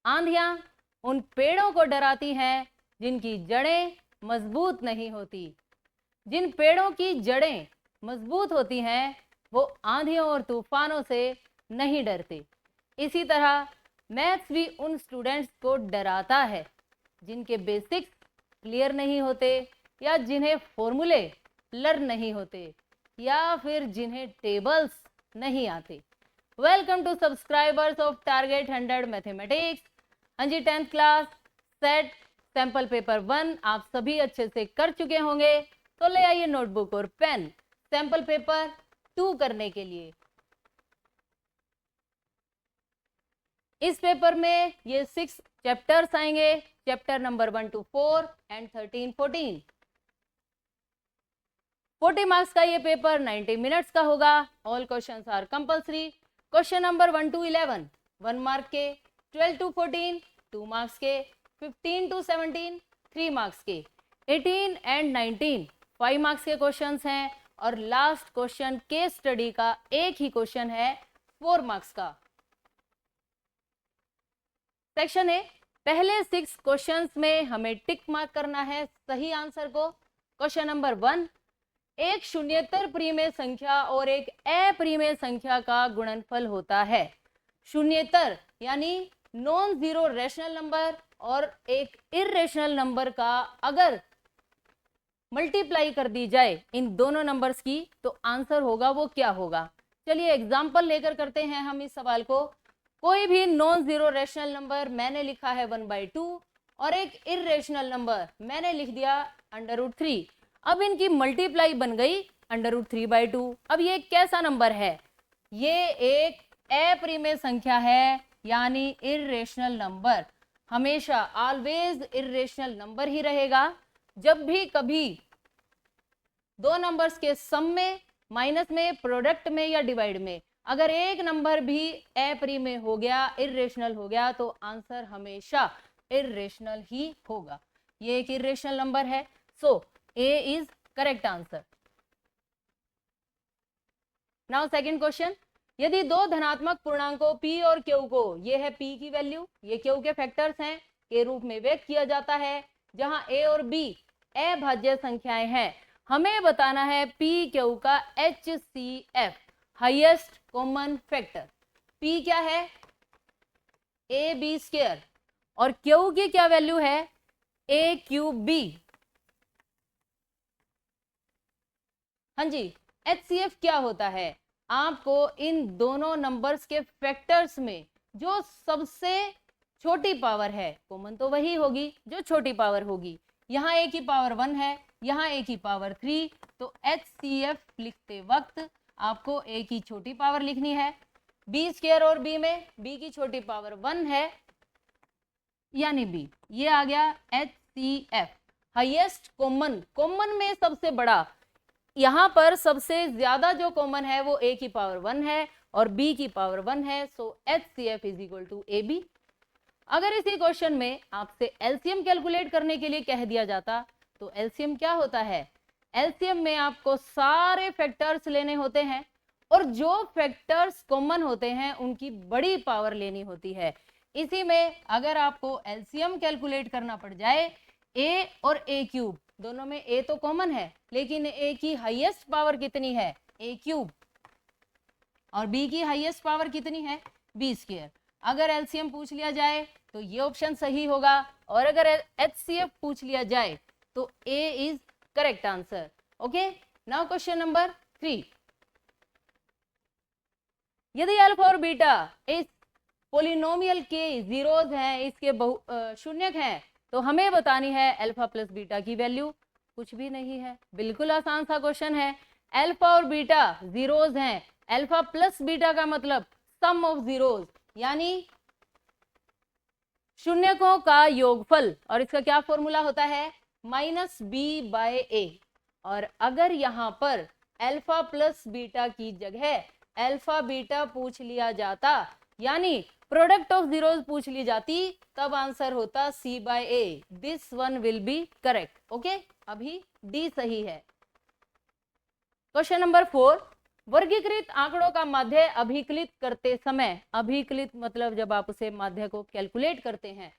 आंधियां उन पेड़ों को डराती हैं जिनकी जड़ें मजबूत नहीं होती। जिन पेड़ों की जड़ें मजबूत होती हैं वो आंधियों और तूफानों से नहीं डरते। इसी तरह मैथ्स भी उन स्टूडेंट्स को डराता है जिनके बेसिक्स क्लियर नहीं होते, या जिन्हें फॉर्मूले लर्न नहीं होते, या फिर जिन्हें टेबल्स नहीं आते। Welcome to subscribers of target 100 mathematics. हाँ जी, 10th class set sample paper 1 आप सभी अच्छे से कर चुके होंगे, तो ले आइए नोटबुक और पेन सैंपल पेपर 2 करने के लिए। इस पेपर में ये 6 चैप्टर्स आएंगे, chapter number 1 to 4 and 13, 14। 40 marks का ये पेपर 90 मिनट्स का होगा। All questions are compulsory. Question number 1 to 11 1 mark के, 12 to 14 2 मार्क्स के, 15 to 17 3 मार्क्स के, 18 एंड 19 5 मार्क्स के क्वेश्चंस हैं, और लास्ट क्वेश्चन केस स्टडी का एक ही क्वेश्चन है 4 मार्क्स का। सेक्शन ए, पहले 6 क्वेश्चंस में हमें टिक मार्क करना है सही आंसर को। क्वेश्चन नंबर 1, एक शून्येतर परिमेय संख्या और एक अपरिमेय संख्या का गुणनफल होता है। शून्येतर यानी नॉन जीरो रेशनल नंबर और एक इर्रेशनल नंबर का अगर मल्टीप्लाई कर दी जाए इन दोनों नंबर्स की तो आंसर होगा वो क्या होगा। चलिए एग्जांपल लेकर करते हैं हम इस सवाल को। कोई भी नॉन जीरो रेशनल नंबर मैंने लिखा है 1/2 और एक इर्रेशनल नंबर मैंने लिख दिया √3। अब इनकी मल्टीप्लाई बन गई √3/2। अब ये कैसा नंबर है? ये एक अपरिमेय संख्या है, यानी इर्रेशनल नंबर। हमेशा ऑलवेज इर्रेशनल नंबर ही रहेगा। जब भी कभी दो नंबर्स के सम में, माइनस में, प्रोडक्ट में या डिवाइड में अगर एक नंबर भी अपरिमेय हो गया, इर्रेशनल हो गया, तो आंसर हमेशा इर्रेशनल ही होगा। ये एक इर्रेशनल नंबर है, so A is correct answer. Now second question, यदि दो धनात्मक पूर्णांकों p और q को, ये है p की वैल्यू, ये q के फैक्टर्स हैं, के रूप में व्यक्त किया जाता है, जहां a और b अभाज्य संख्याएं हैं। हमें बताना है p q का HCF, highest common factor. p क्या है? ab², और q की क्या वैल्यू है? a³b। हाँ जी, HCF क्या होता है? आपको इन दोनों नंबर्स के फैक्टर्स में जो सबसे छोटी पावर है, कॉमन तो वही होगी जो छोटी पावर होगी। यहाँ a की पावर 1 है, यहाँ a की पावर 3, तो HCF लिखते वक्त आपको a की छोटी पावर लिखनी है। b² और b में b की छोटी पावर 1 है, यानी b। ये आ गया HCF, हाईएस्ट कॉमन। कॉमन में सबसे बड़ा, यहाँ पर सबसे ज्यादा जो कॉमन है वो a की पावर 1 है और b की पावर 1 है, so HCF is equal to AB। अगर इसी क्वेश्चन में आपसे एलसीएम कैलकुलेट करने के लिए कह दिया जाता तो एलसीएम क्या होता है? एलसीएम में आपको सारे फैक्टर्स लेने होते हैं और जो फैक्टर्स कॉमन होते हैं उनकी बड़ी पावर लेनी होती है। इसी में अगर आपको एलसीएम कैलकुलेट करना पड़ जाए, a और a³ दोनों में a तो कॉमन है, लेकिन a की हाईएस्ट पावर कितनी है? a³, और b की हाईएस्ट पावर कितनी है? b²। अगर एलसीएम पूछ लिया जाए तो ये ऑप्शन सही होगा, और अगर HCF पूछ लिया जाए तो a is correct answer. Okay, now question number 3, यदि अल्फा और बीटा इस पोलिनोमियल के जीरोज हैं, इसके शून्यक हैं, तो हमें बतानी है अल्फा प्लस बीटा की वैल्यू। कुछ भी नहीं है, बिल्कुल आसान सा क्वेश्चन है। अल्फा और बीटा जीरोज हैं, अल्फा प्लस बीटा का मतलब सम ऑफ जीरोज, यानी शून्यकों का योगफल, और इसका क्या फॉर्मूला होता है? -b/a। और अगर यहाँ पर अल्फा प्लस बीटा की जगह अल्फा बीटा पूछ लिया जाता, यानी प्रोडक्ट ऑफ जीरोज पूछ ली जाती, तब आंसर होता c/a। This one will be correct. Okay, अभी डी सही है। क्वेश्चन नंबर 4, वर्गीकृत आंकड़ों का माध्य अभिकलित करते समय, अभिकलित मतलब जब आप उसे माध्य को कैलकुलेट करते हैं,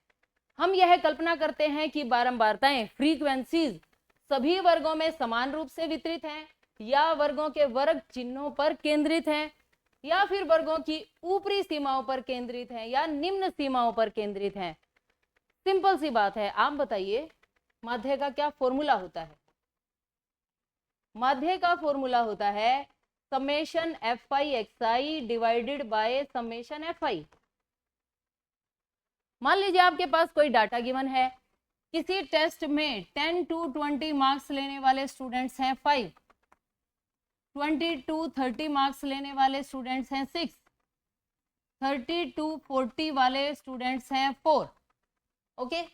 हम यह कल्पना करते हैं कि बारंबारताएं, फ्रीक्वेंसीज सभी वर्गों में समान रूप से वितरित हैं, या वर्गों के वर्ग चिन्हों पर केंद्रित हैं, या फिर वर्गों की ऊपरी सीमाओं पर केंद्रित हैं, या निम्न सीमाओं पर केंद्रित हैं। सिंपल सी बात है, आप बताइए माध्य का क्या फॉर्मूला होता है? माध्य का फॉर्मूला होता है summation F I x I divided by summation F I. मान लीजिए आपके पास कोई डाटा गिवन है, किसी टेस्ट में 10 to 20 मार्क्स लेने वाले स्टूडेंट्स हैं 5, 20 to 30 मार्क्स लेने वाले स्टूडेंट्स हैं 6, 30 to 40 वाले स्टूडेंट्स हैं 4। ओके,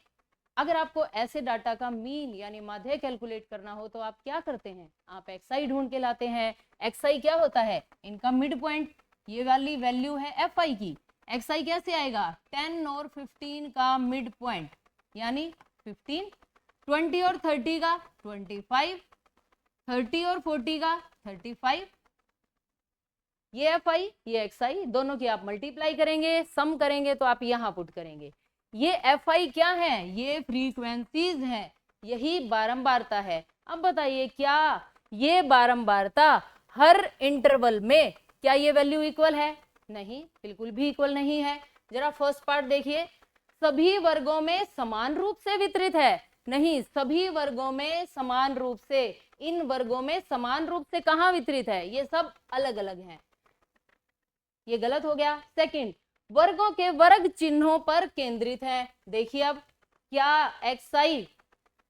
अगर आपको ऐसे डाटा का मीन यानी माध्य कैलकुलेट करना हो तो आप क्या करते हैं? आप एक्सआई ढूंढ के लाते हैं। एक्सआई क्या होता है? इनका मिड पॉइंट, ये वाली वैल्यू है एफ आई की। एक्सआई कैसे आएगा? 10 और 15 का मिड पॉइंट यानी 15, 20 और 30 का 25, 30 और 40 का 35। ये एफ आई, ये एक्स आई, दोनों की आप मल्टीप्लाई करेंगे, सम करेंगे तो आप यहां पुट करेंगे। ये एफ आई क्या है? ये फ्रीक्वेंसीज है, यही बारंबारता है। अब बताइए क्या ये बारंबारता हर इंटरवल में क्या ये वैल्यू इक्वल है? नहीं, बिल्कुल भी इक्वल नहीं है। जरा फर्स्ट पार्ट देखिए, सभी वर्गों में समान रूप से वितरित है। नहीं, सभी वर्गों में समान रूप से, इन वर्गों में समान रूप से कहां वितरित है? ये सब अलग अलग हैं, ये गलत हो गया। सेकंड, वर्गों के वर्ग चिन्हों पर केंद्रित है। देखिए अब क्या एक्स आई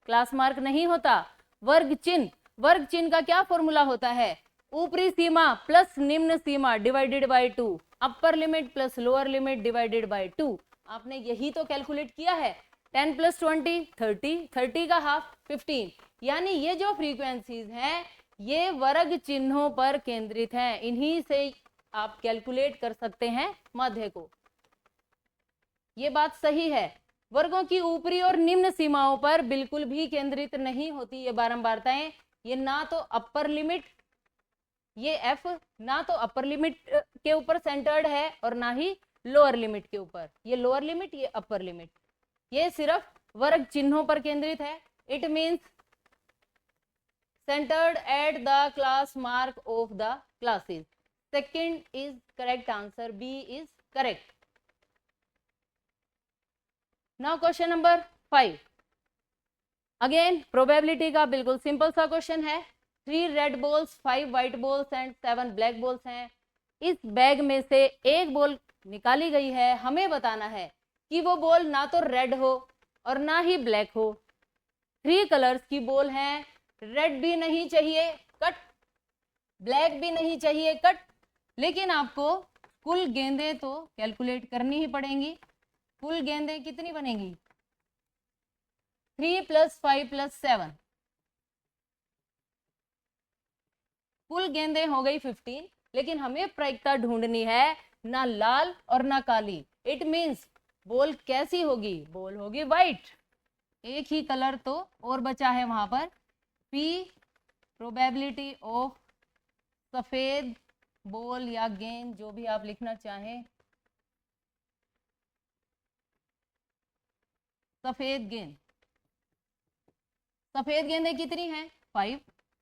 क्लास मार्क नहीं होता? वर्ग चिन्ह, वर्ग चिन्ह का क्या फॉर्मूला होता है? ऊपरी सीमा प्लस निम्न सीमा divided by 2, upper limit plus lower limit divided by 2। आपने यही तो कैलकुलेट किया है। 10 + 20 30, 30 का हाफ 15। यानी ये जो फ्रीक्वेंसीज हैं ये वर्ग चिन्हों पर केंद्रित हैं, इन्हीं से आप कैलकुलेट कर सकते हैं माध्य को। ये बात सही है। वर्गों की ऊपरी और निम्न सीमाओं पर बिल्कुल भी केंद्रित नहीं होती ये बारंबारताएं। ये ना तो अपर लिमिट, ये एफ ना तो अपर लिमिट के ऊपर सेंटर्ड है और ना ही लोअर लिमिट के ऊपर। ये लोअर लिमिट, ये अपर लिमिट, ये सिर्फ वर्ग चिन्हों पर केंद्रित है। It means centered at the class mark of the classes. Second is correct answer, B is correct. Now question number 5. Again probability का बिल्कुल सिंपल सा क्वेश्चन है। 3 red balls, 5 white balls and 7 black balls हैं। इस bag में से एक ball निकाली गई है। हमें बताना है कि वो बॉल ना तो रेड हो और ना ही ब्लैक हो। 3 कलर्स की बॉल हैं, रेड भी नहीं चाहिए कट, ब्लैक भी नहीं चाहिए कट, लेकिन आपको कुल गेंदें तो कैलकुलेट करनी ही पड़ेंगी। कुल गेंदें कितनी बनेंगी? 3 + 5 + 7, कुल गेंदें हो गई 15। लेकिन हमें प्रायिकता ढूंढनी है, ना लाल और ना काली। इट मीन्स बॉल कैसी होगी? बॉल होगी व्हाइट। एक ही कलर तो और बचा है वहां पर। P प्रोबेबिलिटी ऑफ सफेद बॉल या गेंद, जो भी आप लिखना चाहें, सफेद गेंद। सफेद गेंदें कितनी हैं? 5।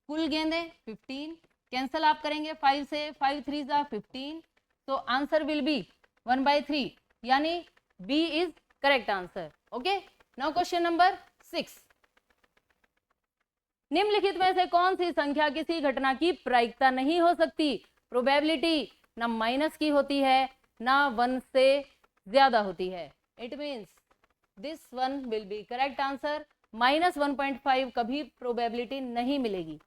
कुल गेंदें 15। कैंसल आप करेंगे 5 से, 5 3 जा 15, तो आंसर विल बी 1/3, यानी B is correct answer. Okay, now question number 6। निम्नलिखित में से कौन सी संख्या किसी घटना की प्रायिकता नहीं हो सकती? प्रोबेबिलिटी ना माइनस की होती है ना 1 से ज्यादा होती है। It means this one will be correct answer. -1.5 कभी प्रोबेबिलिटी नहीं मिलेगी।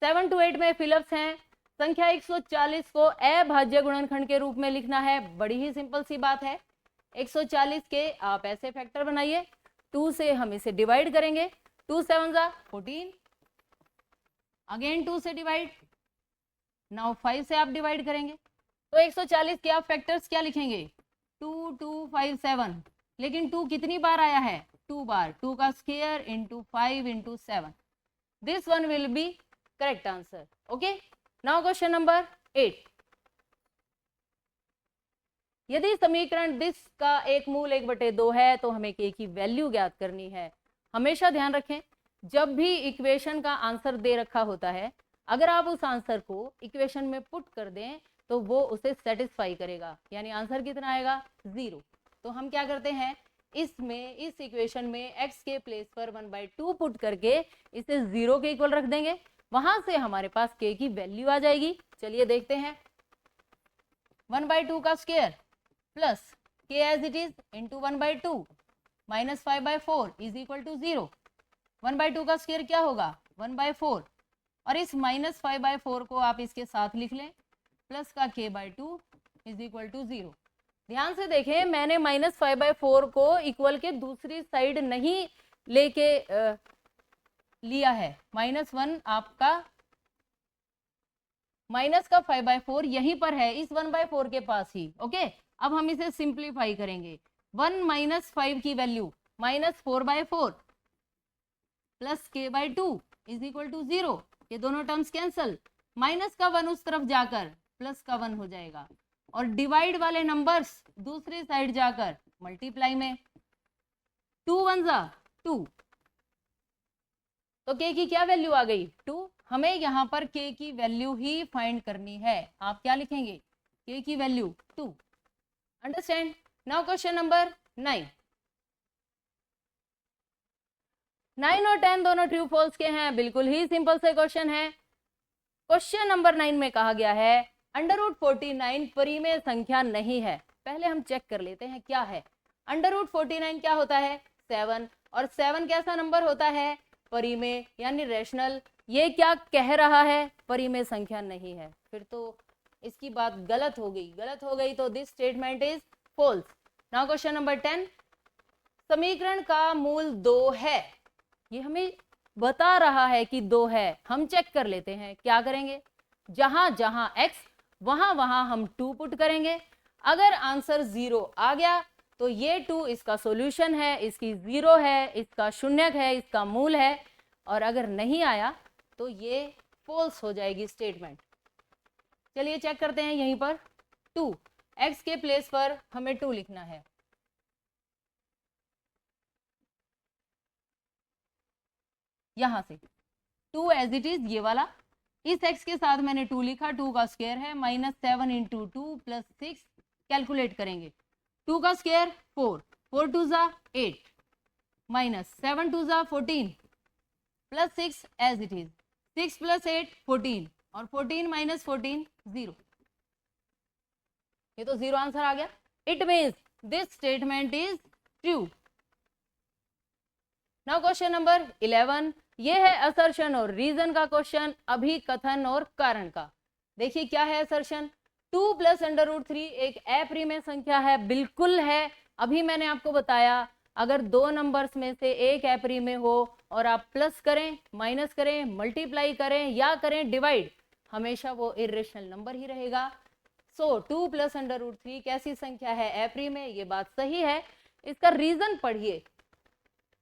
7 to 8 में फिलिप्स हैं। संख्या 140 को अभाज्य गुणनखंड के रूप में लिखना है। बड़ी ही सिंपल सी बात है। 140 के आप ऐसे फैक्टर बनाइए, 2 से हम इसे डिवाइड करेंगे। 2 7 जा 14, अगेन 2 से डिवाइड, नाउ 5 से आप डिवाइड करेंगे। तो 140 के आप फैक्टर्स क्या लिखेंगे? 2 2 5 7। लेकिन 2 कितनी बार आया है? 2 बार। 2 का square into 5 into 7। This one will be correct answer. Okay, now question number 8, यदि समीकरण दिस का एक मूल 1/2 है तो हमें k की वैल्यू ज्ञात करनी है। हमेशा ध्यान रखें, जब भी इक्वेशन का आंसर दे रखा होता है, अगर आप उस आंसर को इक्वेशन में पुट कर दें तो वो उसे सेटिस्फाई करेगा, यानी आंसर कितना आएगा 0। तो हम क्या करते हैं, इस इक्वेशन में x के प्लेस पर 1/2 पुट करके इसे 0 के इक्वल रख देंगे, वहां से हमारे पास k की वैल्यू आ जाएगी। चलिए देखते हैं, 1/2 का square plus k as it is into 1/2 minus 5/4 is equal to 0। 1/2 का स्क्वायर क्या होगा 1/4, और इस माइनस 5/4 को आप इसके साथ लिख लें, प्लस का k/2 इज इक्वल टू 0। ध्यान से देखें, मैंने माइनस 5/4 को इक्वल के दूसरी साइड नहीं लेके लिया है, -1 आपका माइनस का 5/4 यहीं पर है, इस 1/4 के पास ही। ओके, अब हम इसे सिंप्लीफाई करेंगे। 1 - 5 की value -4/4 plus k/2 is equal to 0। ये दोनों टर्म्स कैंसल, माइनस का 1 उस तरफ जाकर प्लस का 1 हो जाएगा, और डिवाइड वाले नंबर्स दूसरी साइड जाकर मल्टीप्लाई में, 2 1 2, तो k की क्या वैल्यू आ गई 2। हमें यहाँ पर k की वैल्यू ही फाइंड करनी है। आप क्या लिखेंगे, k की value 2। Understand. Now question number 9, 9 और 10 दोनों ट्रू फॉल्स के हैं, बिल्कुल ही सिंपल से क्वेश्चन है। क्वेश्चन नंबर 9 में कहा गया है √49 परिमेय संख्या नहीं है। पहले हम चेक कर लेते हैं क्या है। √49 क्या होता है 7, और 7 कैसा नंबर होता है परिमेय यानी रेशनल। ये क्या कह रहा है, परिमेय संख्या नहीं है, फिर तो इसकी बात गलत हो गई, तो this statement is false. Now question number 10, समीकरण का मूल 2 है, ये हमें बता रहा है कि 2 है। हम चेक कर लेते हैं, क्या करेंगे, जहां जहां x वहां वहां हम 2 पुट करेंगे। अगर आंसर 0 आ गया तो ये 2 इसका सॉल्यूशन है, इसकी 0 है, इसका शून्यक है, इसका मूल है, और अगर नहीं आया तो ये फॉल्स हो जाएगी स्टेटमेंट। चलिए चेक करते हैं, यहीं पर 2 x के प्लेस पर हमें 2 लिखना है। यहां से 2 एज इट इज, ये वाला, इस x के साथ मैंने 2 लिखा, 2 का स्क्वायर है -7 × 2 + 6, कैलकुलेट करेंगे, 2 का square 4, 4 2 8, -7 2 14 plus 6 as it is, 6 + 8 14, और 14 - 14 0। ये तो 0 आंसर आ गया। It means this statement is true. Now question number 11, ये है असर्शन और रीजन का क्वेश्चन, अभी कथन और कारण का। देखिए क्या है असर्शन, 2 + √3 एक अप्रिमेय संख्या है, बिल्कुल है। अभी मैंने आपको बताया, अगर दो नंबर्स में से एक अप्रिमेय हो और आप प्लस करें, माइनस करें, मल्टीप्लाई करें या करें डिवाइड, हमेशा वो इर्रेशनल नंबर ही रहेगा। सो 2 + √3 कैसी संख्या है, अप्रिमेय, ये बात सही है। इसका रीजन पढ़िए,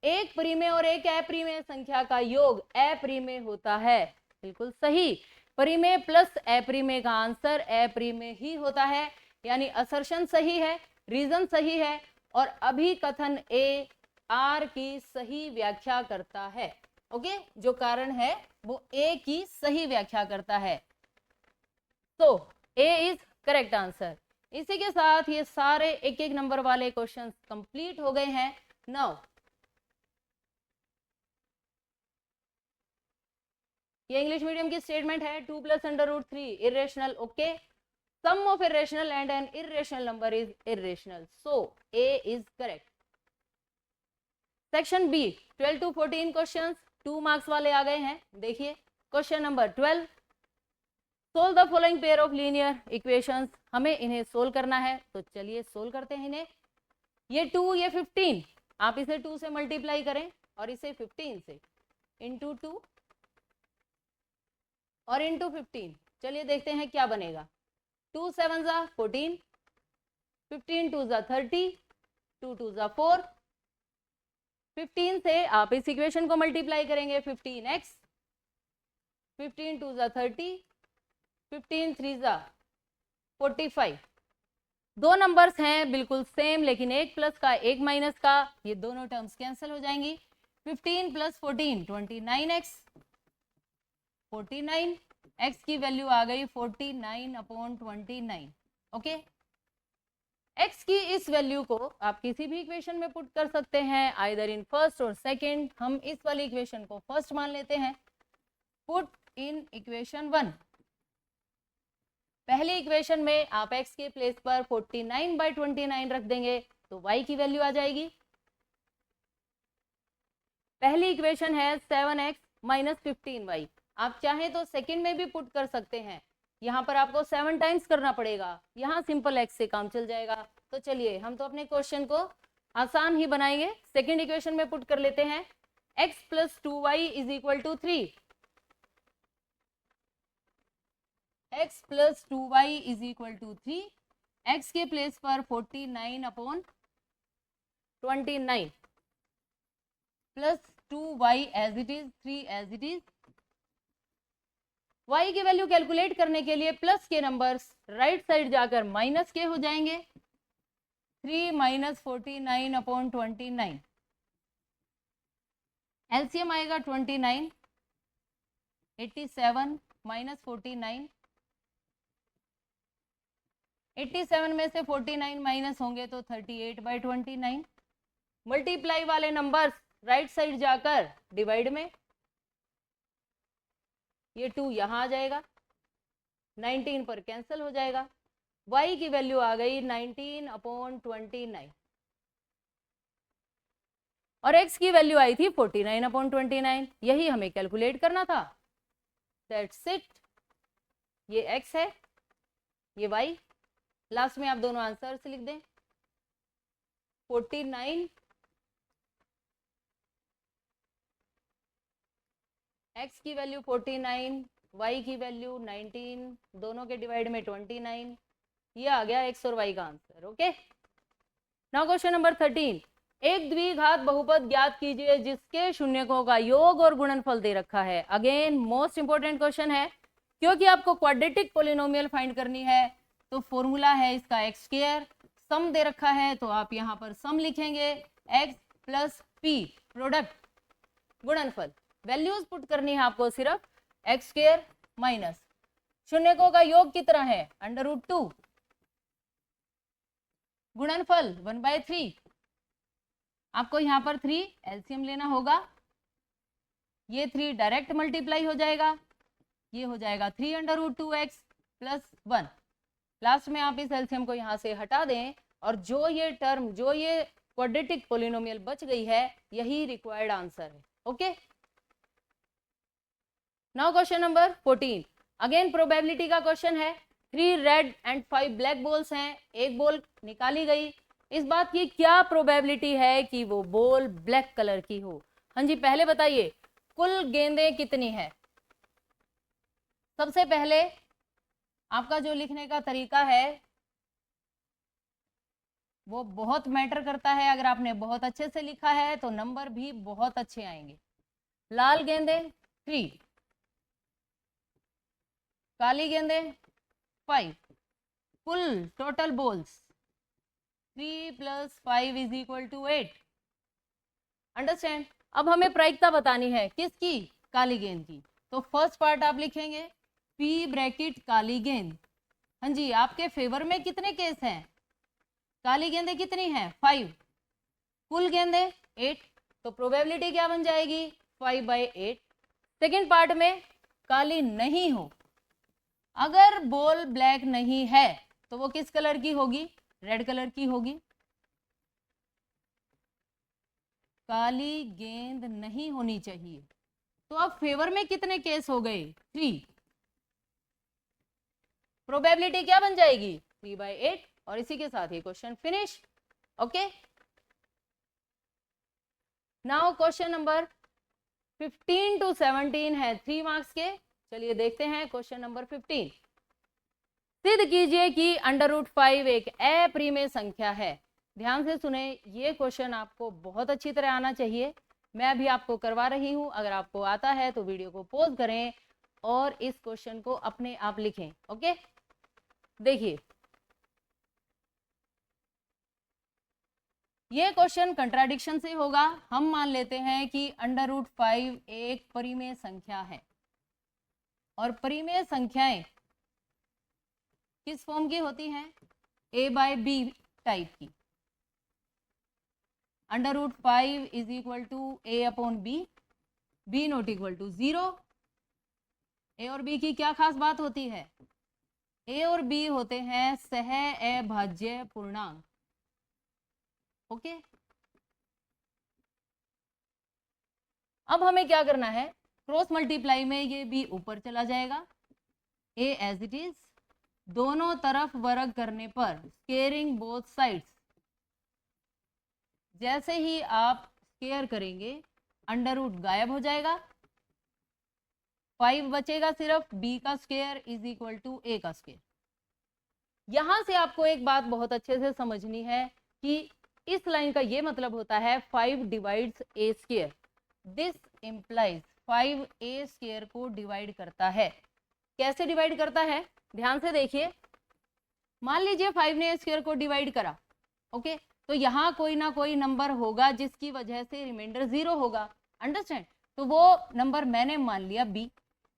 एक परिमेय और एक अप्रिमेय संख्या का योग अप्रिमेय होता है, बिल्कुल सही। परिमेय प्लस अप्रिमेय का आंसर अप्रिमेय ही होता है, यानी असर्शन सही है, रीजन सही है, और अभी कथन ए आर की सही व्याख्या करता है। ओके, जो कारण है वो ए की सही व्याख्या करता है, तो ए इज करेक्ट आंसर। इसी के साथ ये सारे एक एक नंबर वाले क्वेश्चंस कंप्लीट हो गए हैं। नाउ ये इंग्लिश मीडियम की स्टेटमेंट है, 2 + √3 irrational. Okay, sum of irrational and an irrational number is irrational, so A is correct. Section B 12 to 14 questions 2 marks वाले आ गए हैं। देखिए question number 12, solve the following pair of linear equations. हमें इन्हें solve करना है, तो चलिए सोल्व करते हैं इन्हें। ये 2, ये 15, आप इसे 2 से मल्टीप्लाई करें और इसे 15 से, इंटू 2 और इंटू 15। चलिए देखते हैं क्या बनेगा, 2 7 14, 15 2 30, 2 2 4। 15 से आप इस इक्वेशन को मल्टीप्लाई करेंगे, 15x, 15 2 30, 15 3 45। दो नंबर्स हैं बिल्कुल सेम, लेकिन एक प्लस का एक माइनस का, ये दोनों टर्म्स कैंसिल हो जाएंगी। 15 प्लस 14 29x, 49 x की वैल्यू आ गई 49/29। ओके, x की इस वैल्यू को आप किसी भी इक्वेशन में पुट कर सकते हैं, आइदर इन फर्स्ट और सेकंड। हम इस वाली इक्वेशन को फर्स्ट मान लेते हैं। Put in equation 1। पहली इक्वेशन में आप x के प्लेस पर 49/29 रख देंगे तो y की वैल्यू आ जाएगी। पहली इक्वेशन है 7x माइनस 15y। आप चाहें तो सेकंड में भी पुट कर सकते हैं, यहाँ पर आपको 7 टाइम्स करना पड़ेगा, यहाँ सिंपल x से काम चल जाएगा। तो चलिए हम तो अपने क्वेश्चन को आसान ही बनाएंगे। सेकंड इक्वेशन में पुट कर लेते हैं, x plus 2y is equal to 3। x plus 2y is equal to 3। x के प्लेस पर 49/29 plus 2y as it is, 3 as it is. y की वैल्यू कैलकुलेट करने के लिए प्लस के नंबर्स राइट साइड जाकर माइनस के हो जाएंगे। 3 माइनस 49/29, एलसीएम आएगा 29। 87 माइनस 49, 87 में से 49 माइनस होंगे तो 38/29। मल्टीप्लाई वाले नंबर्स राइट साइड जाकर डिवाइड में, ये 2 यहां आ जाएगा, 19 पर कैंसिल हो जाएगा। y की वैल्यू आ गई 19/29 और x की वैल्यू आई थी 49/29। यही हमें कैलकुलेट करना था। That's it. ये x है, ये y। लास्ट में आप दोनों आंसर्स लिख दें। 49 x की वैल्यू 49, y की वैल्यू 19, दोनों के डिवाइड में 29। ये आ गया x और y का answer. Okay, now question number 13। एक द्विघात बहुपद ज्ञात कीजिए जिसके शून्यकों का योग और गुणनफल दे रखा है। अगेन मोस्ट इंपोर्टेंट क्वेश्चन है, क्योंकि आपको क्वाड्रेटिक पोलिनोमियल फाइंड करनी है। तो फॉर्मूला है इसका x²। सम दे रखा है तो आप यहाँ पर सम लिखेंगे, x प्लस p प्रोडक्ट गुणनफल। वैल्यूज पुट करनी है आपको सिर्फ, x² माइनस शून्यकों का योग कितना है √2, गुणनफल 1/3। आपको यहाँ पर 3 एलसीएम लेना होगा। ये 3 डायरेक्ट मल्टीप्लाई हो जाएगा, ये हो जाएगा 3√2x प्लस 1। लास्ट में आप इस एलसीएम को यहाँ से हटा दें और जो ये टर्म, जो ये क्वाड्रेटिक पोलिनोमियल बच गई है, यही रिक्वायर्ड आंसर है। Okay, now question number 14। Again probability का क्वेश्चन है। 3 रेड एंड 5 ब्लैक बॉल्स हैं, एक बॉल निकाली गई। इस बात की क्या प्रोबेबिलिटी है कि वो बॉल ब्लैक कलर की हो? हाँ जी, पहले बताइए कुल गेंदें कितनी है। सबसे पहले आपका जो लिखने का तरीका है वो बहुत मैटर करता है। अगर आपने बहुत अच्छे से लिखा है तो नंबर भी बहुत अच्छे आएंगे। लाल गेंदें 3, काली गेंदें 5, कुल टोटल बॉल्स 3 + 5 = 8। अंडरस्टैंड। अब हमें प्रायिकता बतानी है किसकी? काली गेंद की। तो फर्स्ट पार्ट आप लिखेंगे P ब्रैकेट काली गेंद। हाँ जी, आपके फेवर में कितने केस हैं? काली गेंदें कितनी हैं? 5, कुल गेंदें 8, तो प्रोबेबिलिटी क्या बन जाएगी? 5/8। सेकेंड पार्ट में काली नहीं हो, अगर बॉल ब्लैक नहीं है तो वो किस कलर की होगी? रेड कलर की होगी। काली गेंद नहीं होनी चाहिए। तो अब फेवर में कितने केस हो गए? 3। प्रोबेबिलिटी क्या बन जाएगी? 3/8। और इसी के साथ ये question finish. Okay, now question number 15 to 17 है 3 मार्क्स के। चलिए देखते हैं क्वेश्चन नंबर 15। सिद्ध कीजिए कि √5 एक अप्रिमेय संख्या है। ध्यान से सुने, ये क्वेश्चन आपको बहुत अच्छी तरह आना चाहिए। मैं अभी आपको करवा रही हूं, अगर आपको आता है तो वीडियो को पॉज करें और इस क्वेश्चन को अपने आप लिखें। ओके, देखिए ये क्वेश्चन कंट्राडिक्शन से होगा। हम मान लेते हैं कि √5 एक परिमेय संख्या है और परिमेय संख्याएं किस फॉर्म की होती हैं? a/b टाइप की। √5 is equal to a/b, b not equal to 0। A और बी की क्या खास बात होती है? ए और बी होते हैं सह अभाज्य पूर्णांक। ओके, अब हमें क्या करना है? क्रॉस मल्टीप्लाई में ये बी ऊपर चला जाएगा, ए एज इट इज, दोनों तरफ वर्ग करने पर स्केयरिंग बोथ साइड्स। जैसे ही आप स्केयर करेंगे अंडर रूट गायब हो जाएगा, 5 बचेगा सिर्फ, b का square is equal to a का स्क्वायर। यहां से आपको एक बात बहुत अच्छे से समझनी है कि इस लाइन का ये मतलब होता है 5 divides a square. This implies 5 a square को डिवाइड करता है। कैसे डिवाइड करता है? ध्यान से देखिए। मान लीजिए 5 ने a स्क्वायर को डिवाइड करा, ओके, तो यहाँ कोई ना कोई नंबर होगा जिसकी वजह से रिमाइंडर 0 होगा। अंडरस्टैंड? तो वो नंबर मैंने मान लिया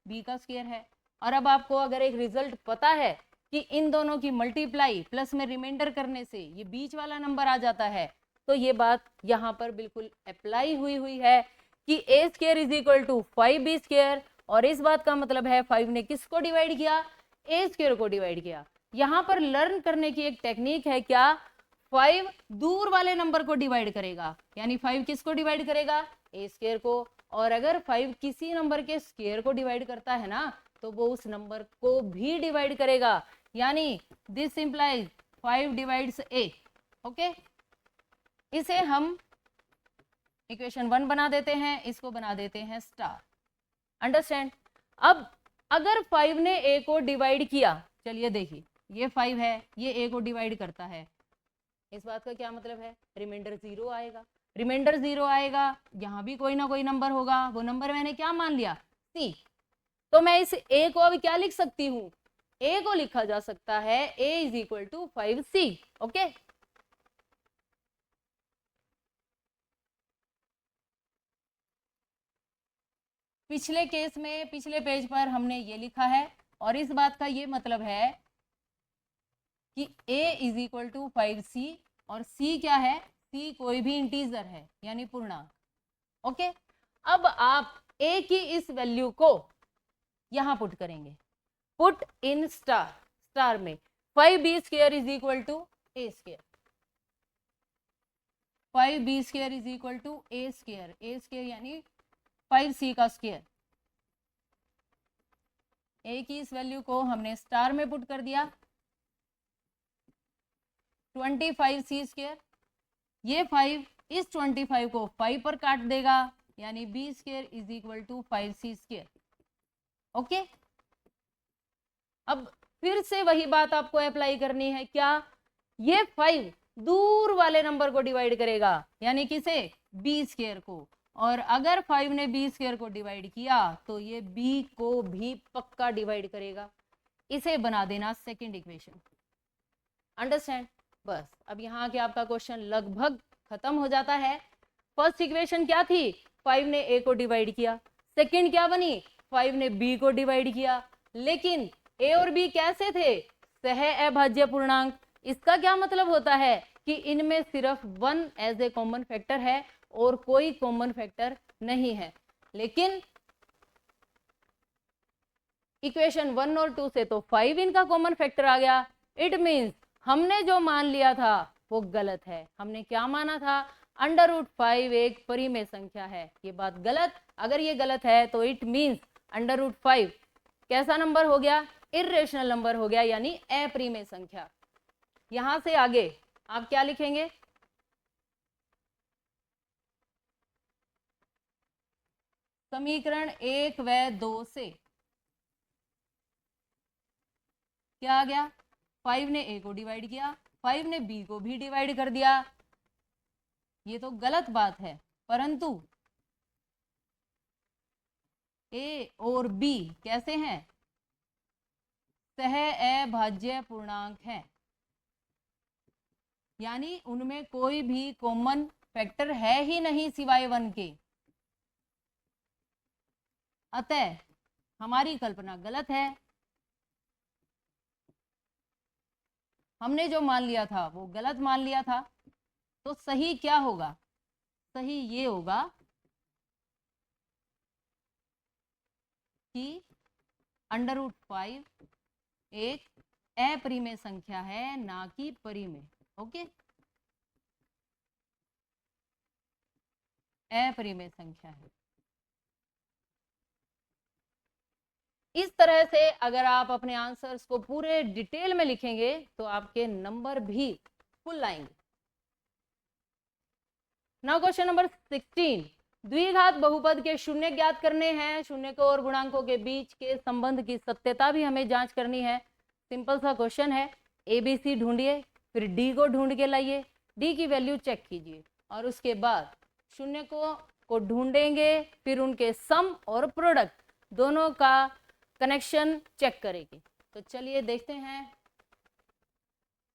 b का स्क्वायर है। और अब आपको अगर एक रिजल्ट पता है कि इन दोनों की मल्टीप्लाई प्लस में रिमाइंडर करने से ये बीच वाला नंबर आ जाता है, तो ये बात यहाँ पर बिल्कुल अप्लाई हुई है कि a square is equal to 5b square. और इस बात का मतलब है 5 ने किसको डिवाइड किया? a स्क्वायर को डिवाइड किया। यहाँ पर लर्न करने की एक टेक्निक है, क्या? 5 दूर वाले नंबर को डिवाइड करेगा, यानी 5 किसको डिवाइड करेगा? a स्क्वायर को। और अगर 5 किसी नंबर के स्क्वायर को डिवाइड करता है ना, तो वो उस नंबर को भी डिवाइड करेगा, यानी this implies 5 divides a। Okay, इसे हम इक्वेशन 1 बना देते हैं, इसको बना देते हैं स्टार। अंडरस्टैंड? अब अगर 5 ने a को डिवाइड किया, चलिए देखिए ये 5 है, ये a को डिवाइड करता है, इस बात का क्या मतलब है? रिमाइंडर 0 आएगा। रिमाइंडर 0 आएगा, यहाँ भी कोई ना कोई नंबर होगा, वो नंबर मैंने क्या मान लिया? c। तो मैं इस a को अब क्या लिख सकती हूँ? a को लिखा जा सकता है a is equal to 5c। Okay, पिछले केस में पिछले पेज पर हमने ये लिखा है, और इस बात का ये मतलब है कि a is equal to 5c और c क्या है? c कोई भी इंटीजर है, यानी पूर्णांक। ओके, अब आप a की इस वैल्यू को यहां पुट करेंगे, पुट इन स्टार। स्टार में 5b square is equal to a square, 5b square is equal to a square, a square यानी 5c का स्क्वायर। a की इस वैल्यू को हमने स्टार में पुट कर दिया, 25c स्क्वायर। ये 5 इस 25 को 5 पर काट देगा, यानी b square is equal to 5c square. Okay, अब फिर से वही बात आपको अप्लाई करनी है, क्या? ये 5 दूर वाले नंबर को डिवाइड करेगा, यानी किसे? b स्क्वायर को। और अगर 5 ने b स्क्वायर को डिवाइड किया तो ये b को भी पक्का डिवाइड करेगा। इसे बना देना सेकंड इक्वेशन। अंडरस्टैंड? बस अब यहाँ के आपका क्वेश्चन लगभग खत्म हो जाता है। फर्स्ट इक्वेशन क्या थी? 5 ने a को डिवाइड किया। सेकंड क्या बनी? 5 ने b को डिवाइड किया। लेकिन a और b कैसे थे? सह अभाज्य पूर्णांक। इसका क्या मतलब होता है कि इनमें सिर्फ 1 एज ए कॉमन फैक्टर है और कोई कॉमन फैक्टर नहीं है। लेकिन इक्वेशन 1 और 2 से तो 5 इनका कॉमन फैक्टर आ गया। इट मीन्स हमने जो मान लिया था वो गलत है। हमने क्या माना था? √5 एक परिमेय संख्या है। ये बात गलत। अगर ये गलत है तो इट मीन्स √5 कैसा नंबर हो गया? इर्रेशनल नंबर हो गया, यानी अपरिमेय संख्या। यहां से आगे आप क्या लिखेंगे? समीकरण 1 व 2 से क्या आ गया? 5 ने a को डिवाइड किया, 5 ने b को भी डिवाइड कर दिया। ये तो गलत बात है, परंतु ए और बी कैसे हैं, सह अभाज्य पूर्णांक हैं, यानी उनमें कोई भी कॉमन फैक्टर है ही नहीं सिवाय 1 के। अतः हमारी कल्पना गलत है, हमने जो मान लिया था वो गलत मान लिया था। तो सही क्या होगा, सही ये होगा कि √5 एक अपरिमेय संख्या है, ना कि परिमेय। ओके, अपरिमेय संख्या है। इस तरह से अगर आप अपने आंसर्स को पूरे डिटेल में लिखेंगे तो आपके नंबर भी फुल आएंगे। नाउ क्वेश्चन नंबर 16, द्विघात बहुपद के शून्य ज्ञात करने हैं, शून्य को और गुणांकों के बीच के संबंध की सत्यता भी हमें जांच करनी है। सिंपल सा क्वेश्चन है, ABC ढूंढिए, फिर D को ढूंढ के लाइए, D की वैल्यू चेक कीजिए और उसके बाद शून्य को ढूंढेंगे, फिर उनके सम और प्रोडक्ट दोनों का कनेक्शन चेक करेंगे। तो चलिए देखते हैं,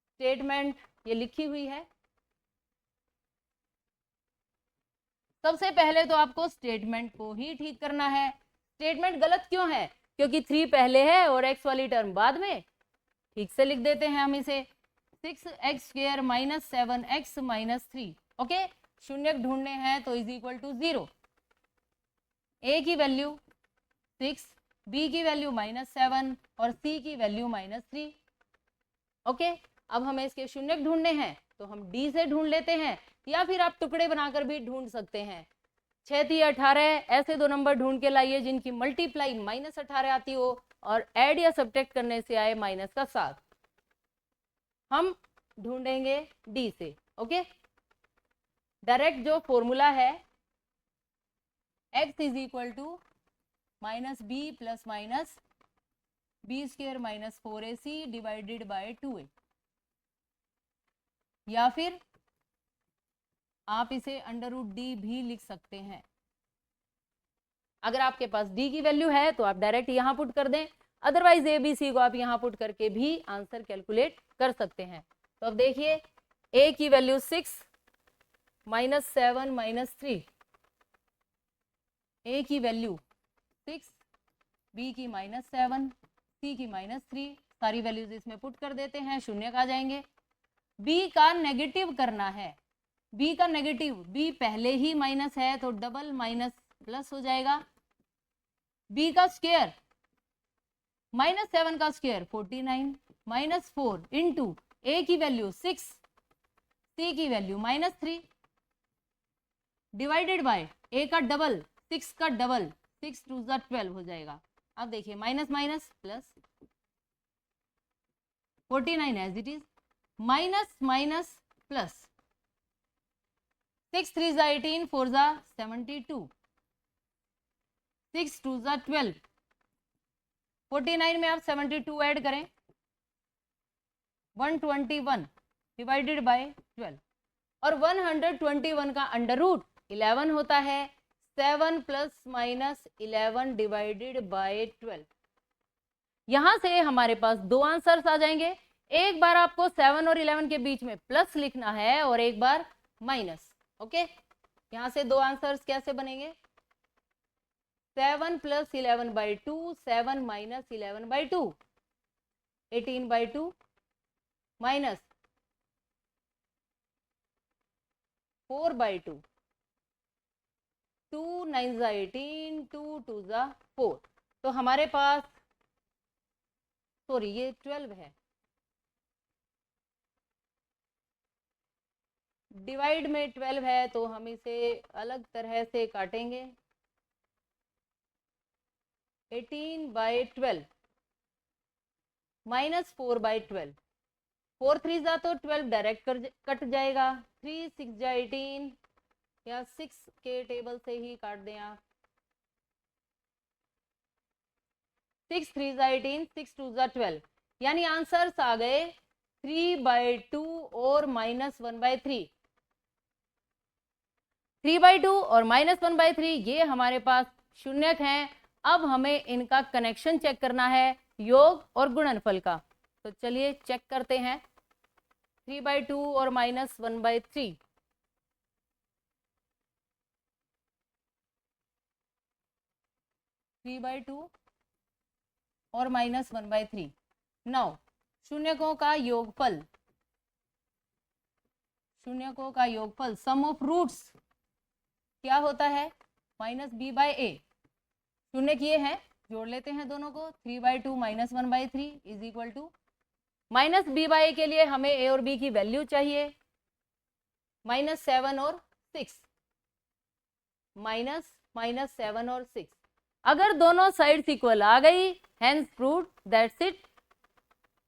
स्टेटमेंट ये लिखी हुई है। सबसे पहले तो आपको स्टेटमेंट को ही ठीक करना है। स्टेटमेंट गलत क्यों है, क्योंकि 3 पहले है और x वाली टर्म बाद में। ठीक से लिख देते हैं हम इसे, 6x² - 7x - 3। ओके, शून्य ढूंढने हैं तो इज इक्वल टू 0। a की वैल्यू 6, b की वैल्यू -7 और c की वैल्यू -3। ओके, अब हमें इसके शून्य ढूंढने हैं तो हम D से ढूंढ लेते हैं, या फिर आप टुकड़े बनाकर भी ढूंढ सकते हैं। 6 × 18 ऐसे दो नंबर ढूंढ के लाइए जिनकी मल्टीप्लाई -18 आती हो और ऐड या सब्ट्रैक्ट करने से आए -7। हम ढूंढेंगे D से। ओके, डायरेक्ट जो फॉर्मूला है x is equal to -b plus -b² - 4ac divided by 2a, या फिर आप इसे √d भी लिख सकते हैं। अगर आपके पास d की वैल्यू है तो आप डायरेक्ट यहां पुट कर दें, अदरवाइज ABC को आप यहां पुट करके भी आंसर कैलकुलेट कर सकते हैं। तो अब देखिए, a की वैल्यू 6 -7 - 3, a की वैल्यू 6, b की -7, c की -3, सारी वैल्यूज इसमें पुट कर देते हैं, शून्य आ जाएंगे। b का नेगेटिव करना है, b का नेगेटिव, b पहले ही माइनस है तो डबल माइनस प्लस हो जाएगा। b का स्क्वायर, -7 का स्क्वायर 49 -4 इंटू a की वैल्यू 6, c की वैल्यू -3 डिवाइडेड बाय a का डबल, 6 का डबल, 6 2 12 हो जाएगा। अब देखिए minus minus plus, 49 as it is, minus minus plus, 6 3 18, 4 72, 6 2 12, 49 में आप 72 ऐड करें, 121 डिवाइडेड बाय 12, और 121 का √11 होता है, 7 ± 11 डिवाइडेड बाय 12। यहां से हमारे पास दो आंसर्स आ जाएंगे। एक बार आपको 7 और 11 के बीच में प्लस लिखना है और एक बार माइनस। ओके, यहां से दो आंसर्स कैसे बनेंगे, 7 + 11/2, 7 - 11/2, 18/2 माइनस 4/2, 2 9 18, 2 2 4। तो हमारे पास, सॉरी ये 12 है, डिवाइड में 12 है तो हम इसे अलग तरह से काटेंगे, 18/12 माइनस 4/12, 4 3 तो 12 डायरेक्ट कट जाएगा, 3 6 18, या 6 के टेबल से ही काट दें आप, 6 3 18, 6 2 12, यानी आंसर्स आ गए 3/2 और -1/3। 3/2 और -1/3 ये हमारे पास शून्यक हैं। अब हमें इनका कनेक्शन चेक करना है, योग और गुणनफल का। तो चलिए चेक करते हैं। 3/2 और -1/3, 3/2 और -1/3। नाउ शून्यकों का योगफल, शून्यकों का योगफल सम ऑफ रूट्स क्या होता है? -b/a। शून्य किए हैं, जोड़ लेते हैं दोनों को। 3/2 -1/3 इज इक्वल टू -b/a के लिए हमें a और b की वैल्यू चाहिए, -7 और 6, -7 और 6। अगर दोनों साइड्स इक्वल आ गई, hence proved, that's it.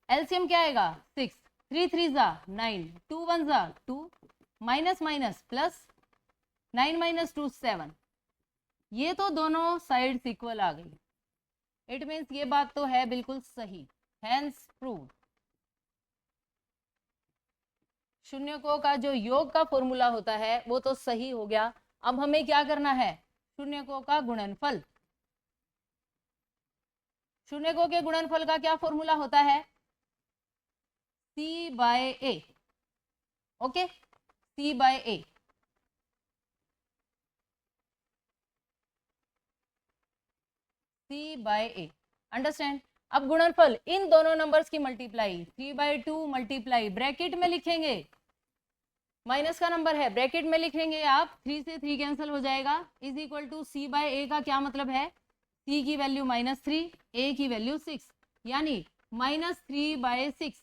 LCM क्या आएगा? 6, 3 3 जा 9, 2 1 जा 2, माइनस माइनस प्लस, 9 - 2 7। ये तो दोनों साइड्स इक्वल आ गई। इट मीन्स ये बात तो है बिल्कुल सही, हेंस प्रूव्ड। शून्यकों का जो योग का फॉर्मूला होता है वो तो सही हो गया। अब हमें क्या करना है? शून्यकों का गुणनफल। शून्यकों के गुणनफल का क्या फॉर्मूला होता है? C/A। Okay, C/A। C/A, understand. अब गुणनफल इन दोनों नंबर्स की मल्टीप्लाई, 3/2 मल्टीप्लाई, ब्रैकेट में लिखेंगे, माइनस का नंबर है, ब्रैकेट में लिखेंगे आप, 3 से 3 कैंसिल हो जाएगा, इज इक्वल टू C/A का क्या मतलब है? C की वैल्यू -3, A की वैल्यू 6, यानी -3/6।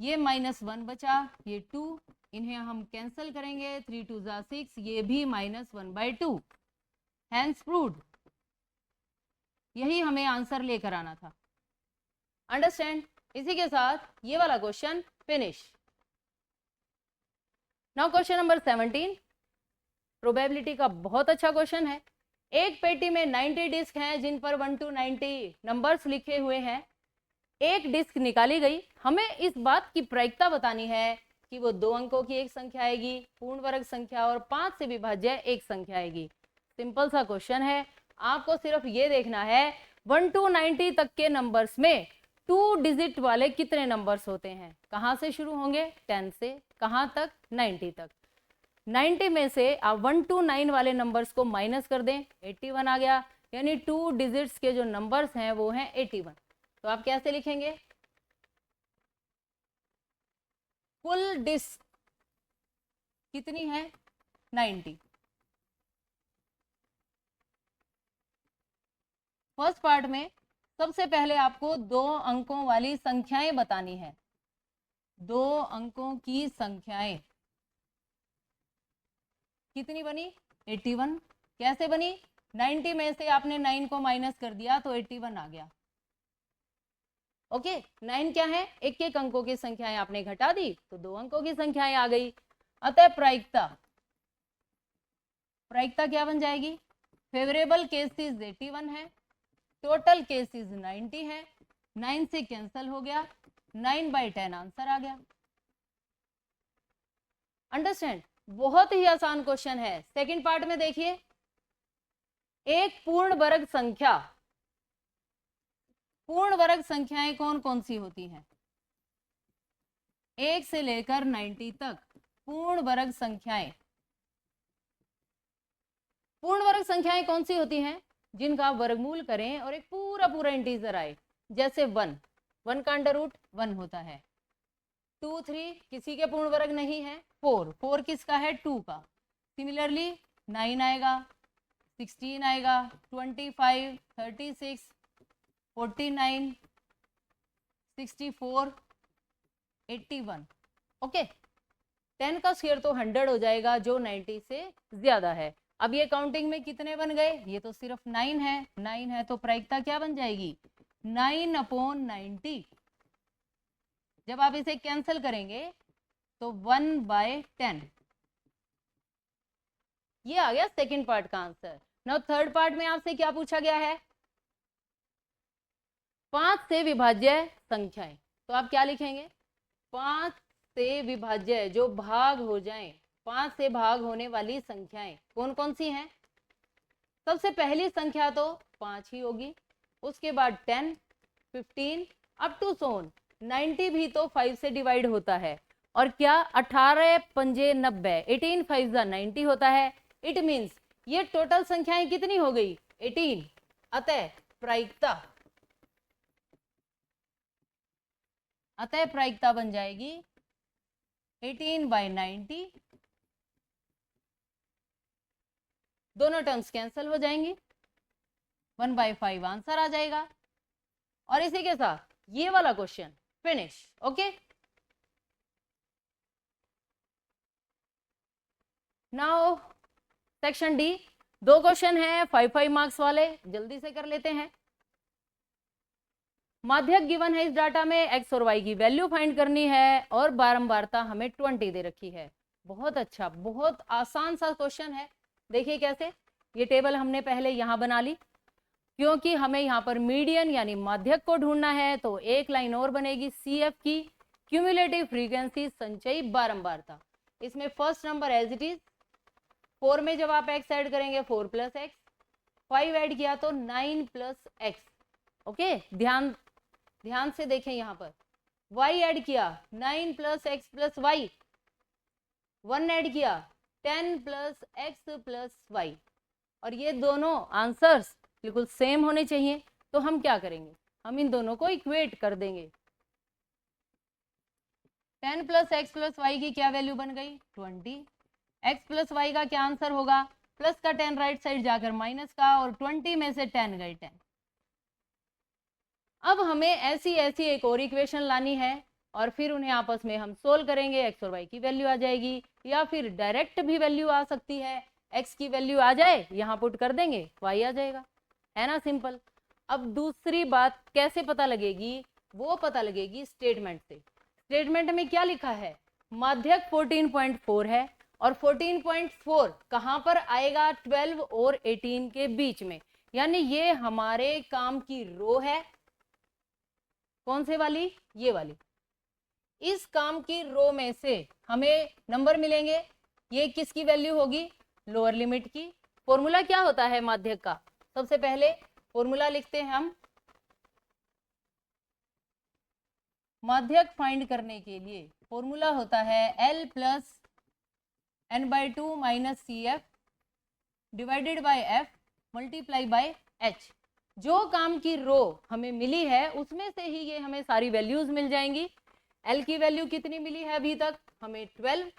ये -1 बचा, ये 2, इन्हें हम कैंसिल करेंगे, 3 2 जा 6, ये भी -1/2, हैंस प्रूव्ड। यही हमें आंसर लेकर आना था, अंडरस्टैंड। इसी के साथ ये वाला question finish. Now question number 17, probability का बहुत अच्छा क्वेश्चन है। एक पेटी में 90 डिस्क हैं जिन पर 1 to 90 नंबर्स लिखे हुए हैं। एक डिस्क निकाली गई, हमें इस बात की प्रायिकता बतानी है कि वो 2 अंकों की एक संख्या आएगी, पूर्ण वर्ग संख्या और 5 से विभाज्य एक संख्या आएगी। सिंपल सा क्वेश्चन है, आपको सिर्फ ये देखना है 1 to 90 तक के नंबर्स में 2 डिजिट वाले कितने नंबर्स होते हैं। कहाँ से शुरू होंगे? 10 से। कहाँ तक? 90 तक। 90 में से आप 1 to 9 वाले नंबर्स को माइनस कर दें, 81 आ गया, यानी 2 डिजिट्स के जो नंबर्स हैं वो हैं 81। तो आप कैसे लिखेंगे? कुल डिस्क कितनी है? 90। फर्स्ट पार्ट में सबसे पहले आपको 2 अंकों वाली संख्याएं बतानी है। 2 अंकों की संख्याएं कितनी बनी? 81। कैसे बनी? 90 में से आपने 9 को माइनस कर दिया तो 81 आ गया। ओके, 9 क्या है? एक एक अंकों की संख्याएं आपने घटा दी तो 2 अंकों की संख्याएं आ गई। अतः प्रायिकता क्या बन जाएगी? फेवरेबल केसेस 81 है, टोटल केसेस 90 है, 9 से कैंसिल हो गया, 9/10 आंसर आ गया। अंडरस्टैंड? बहुत ही आसान क्वेश्चन है। सेकंड पार्ट में देखिए, एक पूर्ण वर्ग संख्या, पूर्ण वर्ग संख्याएं कौन कौन सी होती हैं? 1 से लेकर 90 तक पूर्ण वर्ग संख्याएं। पूर्ण वर्ग संख्याएं कौन सी होती हैं? जिनका आप वर्गमूल करें और एक पूरा पूरा इंटीजर आए, जैसे 1 का अंडर रूट 1 होता है, 2 3 किसी के पूर्ण वर्ग नहीं है, 4 किसका है? 2 का। सिमिलरली 9 आएगा, 16 आएगा, 25 36 49 64 81। ओके, 10 का स्क्वायर तो 100 हो जाएगा जो 90 से ज्यादा है। अब ये काउंटिंग में कितने बन गए? ये तो सिर्फ 9 है, 9 है तो प्रायिकता क्या बन जाएगी? 9/90। जब आप इसे कैंसिल करेंगे तो 1/10। ये आ गया सेकंड पार्ट का आंसर। नाउ थर्ड पार्ट में आपसे क्या पूछा गया है? 5 से विभाज्य संख्याएं। तो आप क्या लिखेंगे? 5 से विभाज्य, जो भाग हो जाएं, 5 से भाग होने वाली संख्याएं कौन कौन सी हैं? सबसे पहली संख्या तो 5 ही होगी, उसके बाद 10, 15 अप टू सोन 90 भी तो 5 से डिवाइड होता है। और क्या 18 पंजे 90, 18 5 90 होता है। इट मीन्स ये टोटल संख्याएं कितनी हो गई 18। अतः प्रायिकता बन जाएगी 18/90। दोनों टर्म्स कैंसिल हो जाएंगी, 1/5 आंसर आ जाएगा। और इसी के साथ ये वाला question finish. Okay, now section D, 2 question है 5 मार्क्स वाले, जल्दी से कर लेते हैं। माध्यक गिवन है इस डाटा में, एक्स और वाई की वैल्यू फाइंड करनी है और बारंबारता हमें 20 दे रखी है। बहुत अच्छा, बहुत आसान सा क्वेश्चन है। देखिए कैसे, ये टेबल हमने पहले यहाँ बना ली, क्योंकि हमें यहाँ पर मीडियन यानी माध्यक को ढूंढना है, तो एक लाइन और बनेगी CF की क्यूमुलेटिव फ्रीक्वेंसी संचयी बारंबारता। इसमें first number as it is 4 में जब आप x ऐड करेंगे 4 + x, 5 ऐड किया तो 9 + x। ओके, ध्यान से देखें, यहाँ पर y ऐड किया 9 + x + y, 1 ऐड किया 10 + x + y, और ये दोनों आंसर्स बिल्कुल सेम होने चाहिए। तो हम क्या करेंगे, हम इन दोनों को इक्वेट कर देंगे। 10 + x + y की क्या वैल्यू बन गई 20, x + y का क्या आंसर होगा, प्लस का 10 राइट साइड जाकर माइनस का, और 20 में से 10 गए 10। अब हमें ऐसी एक और इक्वेशन लानी है और फिर उन्हें आपस में हम सोल्व करेंगे, x और y की वैल्यू आ जाएगी, या फिर डायरेक्ट भी वैल्यू आ सकती है, x की वैल्यू आ जाए यहाँ पुट कर देंगे y आ जाएगा, है ना, सिंपल। अब दूसरी बात कैसे पता लगेगी, वो पता लगेगी स्टेटमेंट से। स्टेटमेंट में क्या लिखा है, माध्यक 14.4 है, और 14.4 कहाँ पर आएगा 12 और 18 के बीच में, यानी ये हमारे काम की रो है। कौन से वाली, ये वाली। इस काम की रो में से हमें नंबर मिलेंगे, ये किसकी वैल्यू होगी, लोअर लिमिट की। फॉर्मूला क्या होता है माध्यक का, सबसे पहले फॉर्मूला लिखते हैं हम। माध्यक फाइंड करने के लिए फॉर्मूला होता है L + n/2 - CF divided by F multiply by H। जो काम की रो हमें मिली है उसमें से ही ये हमें सारी वैल्यूज मिल जाएंगी। L की वैल्यू कितनी मिली है अभी तक हमें 12,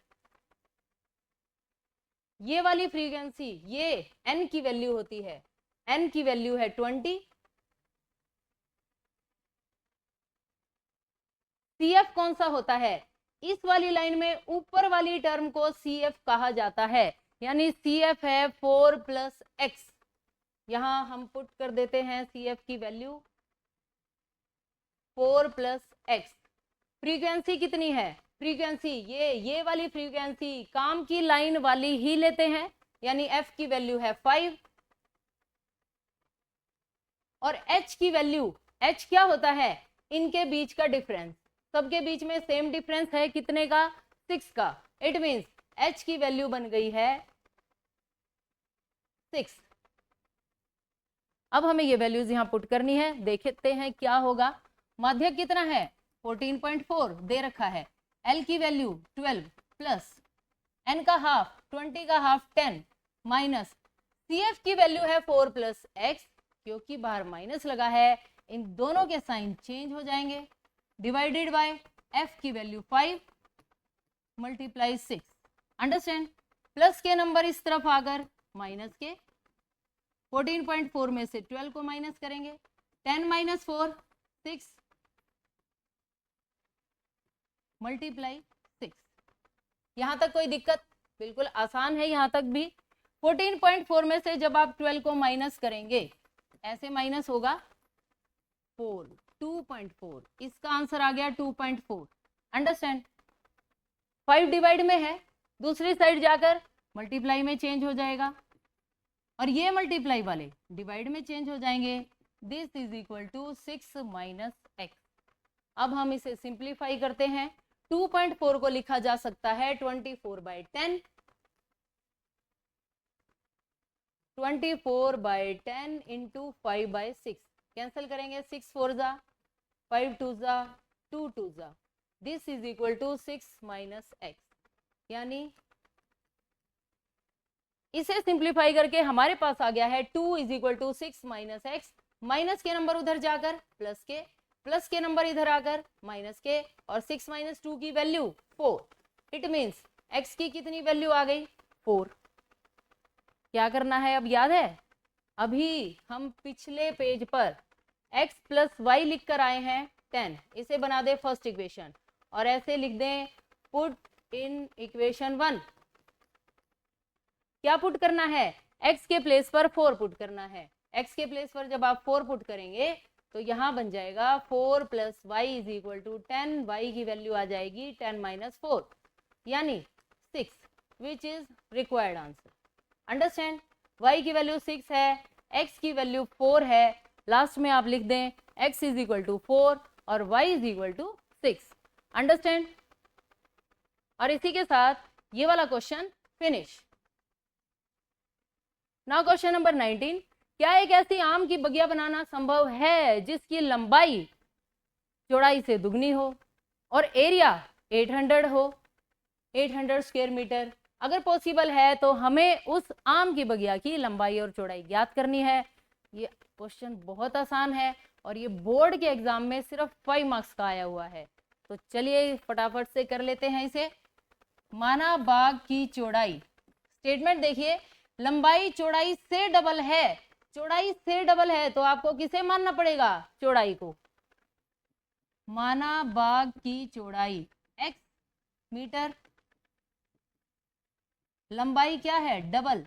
ये वाली फ्रीक्वेंसी ये N की वैल्यू होती है, N की वैल्यू है 20, CF कौन सा होता है, इस वाली लाइन में ऊपर वाली टर्म को CF कहा जाता है, यानी CF है 4 + x। यहां हम पुट कर देते हैं CF की वैल्यू 4 + x। फ्रीक्वेंसी कितनी है, फ्रीक्वेंसी ये वाली फ्रीक्वेंसी काम की लाइन वाली ही लेते हैं, यानी F की वैल्यू है 5, और H की वैल्यू, H क्या होता है, इनके बीच का डिफरेंस, सबके बीच में सेम डिफरेंस है कितने का 6 का। इट मींस H की वैल्यू बन गई है 6। अब हमें ये वैल्यूज यहाँ पुट करनी है, देखते हैं क्या होगा। माध्यक कितना है 14.4 दे रखा है, L की वैल्यू 12 प्लस N का हाफ 20 का हाफ 10 माइनस CF की वैल्यू है 4 + x, क्योंकि बाहर माइनस लगा है इन दोनों के साइन चेंज हो जाएंगे, डिवाइडेड बाय F की वैल्यू 5 मल्टीप्लाई 6। अंडरस्टैंड, प्लस के नंबर इस तरफ आकर माइनस के, 14.4 में से 12 को माइनस करेंगे, 10 - 4 6 मल्टीप्लाई 6। यहां तक कोई दिक्कत, बिल्कुल आसान है यहाँ तक भी। 14.4 में से जब आप 12 को माइनस करेंगे ऐसे माइनस होगा 4, 2.4, इसका आंसर आ गया 2.4। अंडरस्टैंड, 5 डिवाइड में है, दूसरी साइड जाकर मल्टीप्लाई में चेंज हो जाएगा, और ये मल्टीप्लाई वाले डिवाइड में चेंज हो जाएंगे। This is equal to 6 - x। अब हम इसे सिंप्लीफाई करते हैं, 2.4 को लिखा जा सकता है 24/10, 24/10 इंटू 5/6, कैंसिल करेंगे, 6 4 जा 5 2 जा 2 2 जा, this is equal to 6 minus x. यानी इसे सिंप्लीफाई करके हमारे पास आ गया है 2 is equal to 6 minus x, minus के नंबर उधर जाकर प्लस के नंबर इधर आकर माइनस के, और 6 माइनस 2 की वैल्यू 4। इट मीन्स x की कितनी वैल्यू आ गई, 4। क्या करना है अब याद है, अभी हम पिछले पेज पर x प्लस वाई लिख कर आए हैं 10, इसे बना दे फर्स्ट इक्वेशन और ऐसे लिख दें पुट इन इक्वेशन 1। क्या पुट करना है, x के प्लेस पर 4 पुट करना है। x के प्लेस पर जब आप 4 पुट करेंगे तो यहां बन जाएगा 4 plus y is equal to 10, y की वैल्यू आ जाएगी 10 माइनस 4 यानी 6, which is required answer. Understand, y की वैल्यू 6 है, x की वैल्यू 4 है, लास्ट में आप लिख दें x इज इक्वल टू 4 और y is equal to 6। Understand, और इसी के साथ ये वाला question finish. Now question number 19, क्या एक ऐसी आम की बगिया बनाना संभव है जिसकी लंबाई चौड़ाई से दुगनी हो और एरिया 800 हो, 800 स्क्वायर मीटर। अगर पॉसिबल है तो हमें उस आम की बगिया की लंबाई और चौड़ाई ज्ञात करनी है। ये क्वेश्चन बहुत आसान है और ये बोर्ड के एग्जाम में सिर्फ 5 मार्क्स का आया हुआ है, तो चलिए फटाफट से कर लेते हैं इसे। माना बाग की चौड़ाई, स्टेटमेंट देखिए, लंबाई चौड़ाई से डबल है, चौड़ाई से डबल है तो आपको किसे मानना पड़ेगा, चौड़ाई को। माना बाग की चौड़ाई x मीटर, लंबाई क्या है डबल,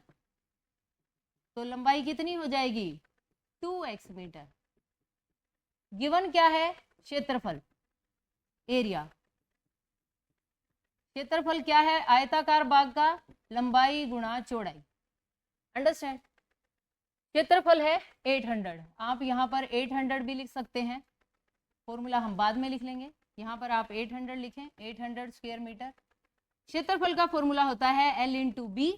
तो लंबाई कितनी हो जाएगी 2x मीटर। गिवन क्या है, क्षेत्रफल, एरिया। क्षेत्रफल क्या है, आयताकार बाग का लंबाई गुणा चौड़ाई। अंडरस्टैंड, क्षेत्रफल है 800, आप यहाँ पर 800 भी लिख सकते हैं, फॉर्मूला हम बाद में लिख लेंगे, यहाँ पर आप 800 लिखें, 800 स्क्वायर मीटर। क्षेत्रफल का फॉर्मूला होता है L इंटू बी,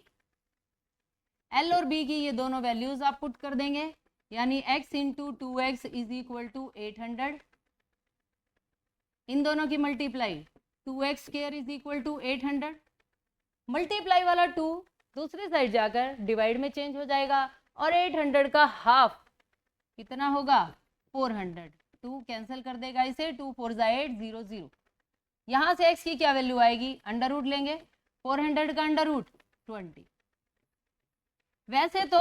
L और B की ये दोनों वैल्यूज आप पुट कर देंगे, यानी x into 2x is equal to 800, इन दोनों की multiply 2x square is equal to 800, multiply वाला 2 दूसरी साइड जाकर डिवाइड में चेंज हो जाएगा और 800 का हाफ कितना होगा 400, 2 कैंसिल कर देगा इसे, 2 4 जा 8 0 0। यहाँ से x की क्या वैल्यू आएगी, अंडर रूट लेंगे, 400 का अंडर रूट 20। वैसे तो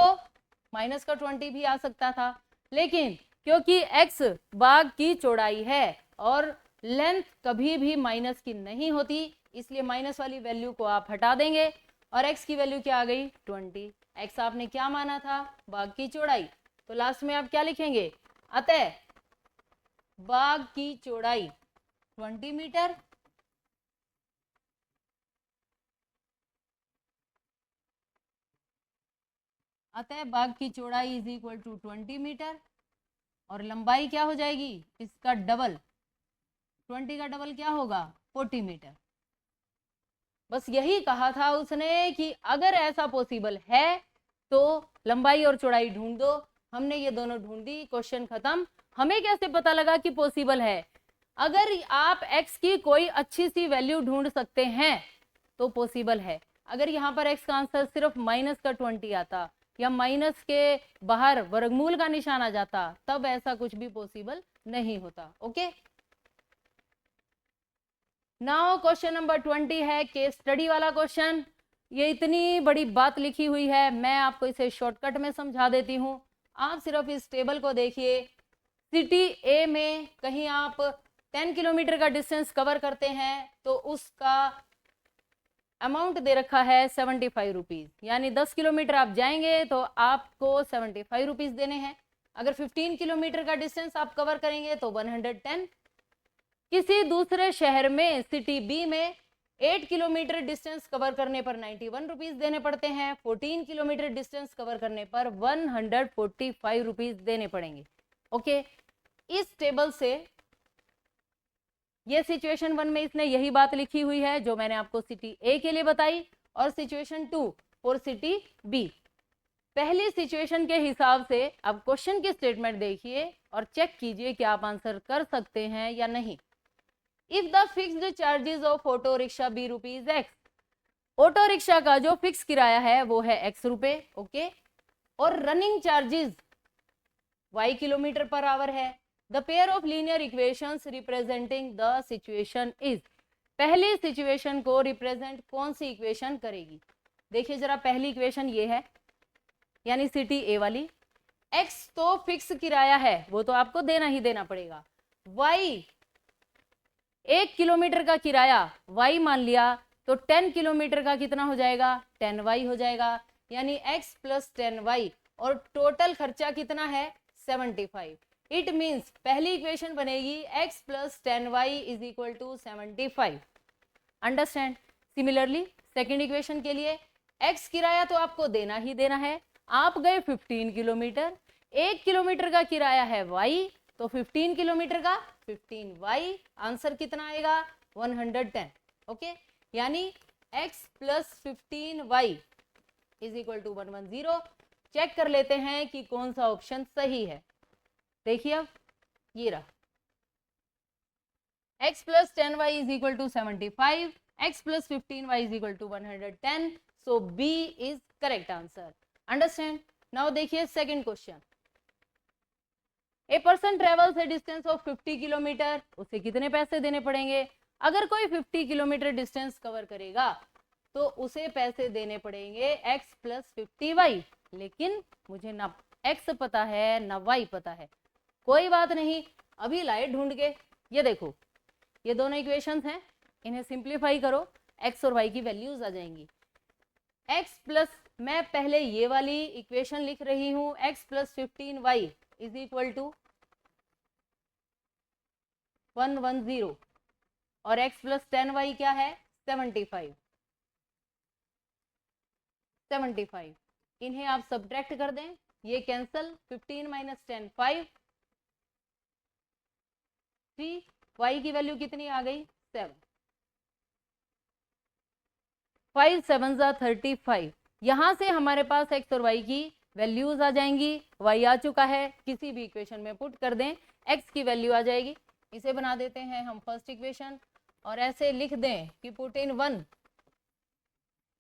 माइनस का 20 भी आ सकता था, लेकिन क्योंकि x बाग की चौड़ाई है और लेंथ कभी भी माइनस की नहीं होती, इसलिए माइनस वाली वैल्यू को आप हटा देंगे और x की वैल्यू क्या आ गई 20। x आपने क्या माना था, बाग की चौड़ाई, तो लास्ट में आप क्या लिखेंगे, अतः बाग की चौड़ाई 20 मीटर, अतः बाग की चौड़ाई इज इक्वल टू 20 मीटर और लंबाई क्या हो जाएगी इसका डबल, 20 का डबल क्या होगा 40 मीटर। बस यही कहा था उसने कि अगर ऐसा पॉसिबल है तो लंबाई और चौड़ाई ढूंढ दो, हमने ये दोनों ढूंढ दी, क्वेश्चन खत्म। हमें कैसे पता लगा कि पॉसिबल है, अगर आप x की कोई अच्छी सी वैल्यू ढूंढ सकते हैं तो पॉसिबल है। अगर यहाँ पर x का आंसर सिर्फ माइनस का 20 आता या माइनस के बाहर वर्गमूल का निशान आ जाता, तब ऐसा कुछ भी पॉसिबल नहीं होता। ओके, नाउ क्वेश्चन नंबर 20 है केस स्टडी वाला क्वेश्चन। ये इतनी बड़ी बात लिखी हुई है, मैं आपको इसे शॉर्टकट में समझा देती हूँ। आप सिर्फ इस टेबल को देखिए, सिटी ए में कहीं आप 10 किलोमीटर का डिस्टेंस कवर करते हैं तो उसका अमाउंट दे रखा है 75 रुपीज़, यानी 10 किलोमीटर आप जाएंगे तो आपको 75 रुपीज़ देने हैं। अगर 15 किलोमीटर का डिस्टेंस आप कवर करेंगे तो 110। किसी दूसरे शहर में सिटी बी में 8 किलोमीटर डिस्टेंस कवर करने पर 91 रुपीज़ देने पड़ते हैं, 14 किलोमीटर डिस्टेंस कवर करने पर 145 रुपीज़ देने पड़ेंगे। ओके, इस टेबल से ये सिचुएशन 1 में इसने यही बात लिखी हुई है जो मैंने आपको सिटी ए के लिए बताई और सिचुएशन 2 फॉर सिटी बी। पहली सिचुएशन के हिसाब से अब क्वेश्चन की स्टेटमेंट देखिए और चेक कीजिए कि आप आंसर कर सकते हैं या नहीं। If the fixed charges of auto rickshaw be rupees x, auto rickshaw का जो फिक्स किराया है वो है एक्स रुपए, ओके, और running charges y kilometre per hour है। The pair of linear equations representing the situation is, पहली सिचुएशन को रिप्रेजेंट कौन सी इक्वेशन करेगी? देखिए जरा, पहली इक्वेशन ये है, यानी सिटी ए वाली। x तो फिक्स किराया है, वो तो आपको देना ही देना पड़ेगा। y 1 किलोमीटर का किराया y मान लिया, तो 10 किलोमीटर का कितना हो जाएगा? 10y हो जाएगा, यानी x प्लस 10y, और टोटल खर्चा कितना है? 75। इट मीन्स पहली इक्वेशन बनेगी x plus 10y is equal to 75। Understand? Similarly second equation के लिए x किराया तो आपको देना ही देना है, आप गए 15 किलोमीटर, 1 किलोमीटर का किराया है y, तो 15 किलोमीटर का 15y, आंसर कितना आएगा? 110। ओके, यानी x plus 15y is equal to 110। Check कर लेते हैं कि कौन सा ऑप्शन सही है। देखिए अब ये रहा, x plus 10y is equal to 75, x plus 15y is equal to 110, so B is correct answer. Understand? Now देखिए second question. A person travels a distance of 50 kilometre, उसे कितने पैसे देने पड़ेंगे? अगर कोई 50 किलोमीटर डिस्टेंस कवर करेगा तो उसे पैसे देने पड़ेंगे x प्लस 50y, लेकिन मुझे ना x पता है ना y पता है। कोई बात नहीं, अभी लाए ढूंढ के। ये देखो, ये दोनों इक्वेशंस हैं, इन्हें सिंप्लीफाई करो, x और y की वैल्यूज आ जाएंगी। x प्लस, मैं पहले ये वाली इक्वेशन लिख रही हूं, x plus 15y is equal to 110, और x प्लस 10y क्या है? 75। इन्हें आप सब्ट्रैक्ट कर दें, ये कैंसल, 15 माइनस 10 5, 3, y की वैल्यू कितनी आ गई? 7, 5 7 35। यहां से हमारे पास x और y की वैल्यूज आ जाएंगी, y आ चुका है, किसी भी इक्वेशन में पुट कर दें, x की वैल्यू आ जाएगी। इसे बना देते हैं हम फर्स्ट इक्वेशन, और ऐसे लिख दें कि पुट इन 1,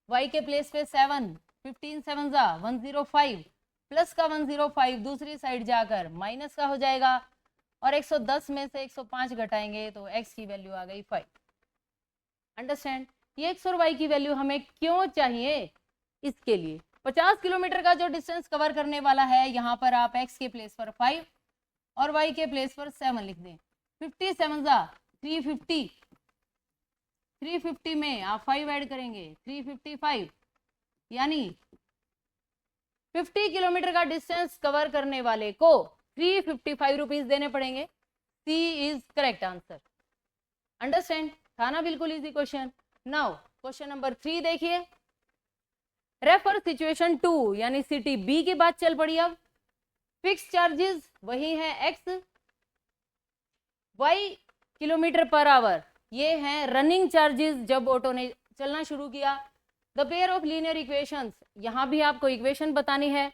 y के प्लेस पे 7, 15 7 105, प्लस का 105 दूसरी साइड जाकर माइनस का हो जाएगा, और 110 में से 105 घटाएंगे तो x की वैल्यू आ गई 5। अंडरस्टैंड? ये x और y की वैल्यू हमें क्यों चाहिए? इसके लिए 50 किलोमीटर का जो डिस्टेंस कवर करने वाला है, यहाँ पर आप x के प्लेस पर 5 और y के प्लेस पर 7 लिख दें। 50 7 350, 350 में आप 5 ऐड करेंगे, 355, यानी 50 किलोमीटर का डिस्टेंस कवर करने वाले को 355 रुपीज देने पड़ेंगे। C is correct answer. Understand? था ना बिल्कुल easy question. Now question number 3 देखिए, रेफर सिचुएशन 2, यानी सिटी बी की बात चल पड़ी। अब फिक्स चार्जेस वही है x, y kilometre per our, ये हैं रनिंग चार्जेस जब ऑटो ने चलना शुरू किया। The pair of linear equations, यहां भी आपको इक्वेशन बतानी है,